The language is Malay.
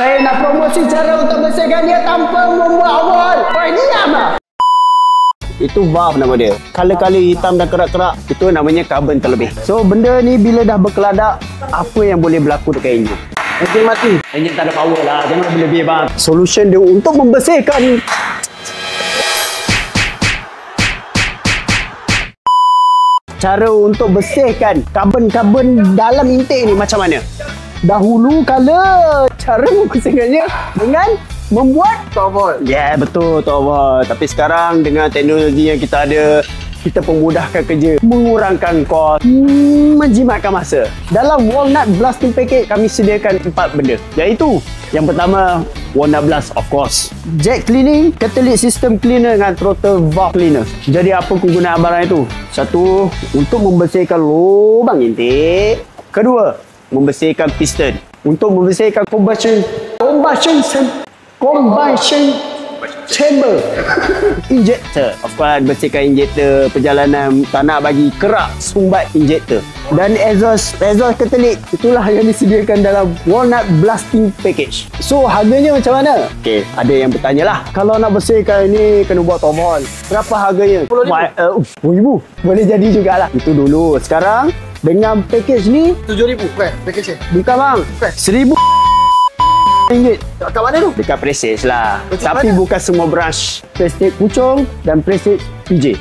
Saya nak promosi cara untuk bersihkan dia tanpa membuat awal. Oi, diam lah. Itu valve nama dia. Kala-kala hitam dan kerak-kerak, itu namanya karbon terlebih. So, benda ni bila dah berkeladak, apa yang boleh berlaku dekat enjin? Enjin mati. Enjin tak ada power lah. Jangan lebih-lebih bang. Solution dia untuk membersihkan. Cara untuk bersihkan karbon-karbon dalam intake ni macam mana? Dahulu kala cara membersihkannya dengan membuat top volt. Ya, betul, top volt. Tapi sekarang dengan teknologi yang kita ada, kita pemudahkan kerja, mengurangkan kos, menjimatkan masa. Dalam Walnut Blasting Package kami sediakan 4 benda, iaitu yang pertama, Walnut Blast of course, jet cleaning, catalytic system cleaner dengan throttle valve cleaner. Jadi apa kegunaan barang itu? Satu, untuk membersihkan lubang intake. Kedua, membersihkan piston. Untuk membersihkan combustion chamber. Injector. Of course, bersihkan injector. Perjalanan tak nak bagi kerak sumbat injector. Dan exhaust catalytic. Itulah yang disediakan dalam Walnut Blasting Package. So, harganya macam mana? Okey, ada yang bertanya lah. Kalau nak bersihkan ini, kena buat top volt. Berapa harganya? RM10,000. Boleh jadi jugalah. Itu dulu. Sekarang, dengan package ni RM7,000 bukan package ni? Bukan bang, RM1,000 kat mana tu? dekat Prestige lah. Prestige Tapi mana? bukan semua branch. Prestige Puchong dan Prestige PJ.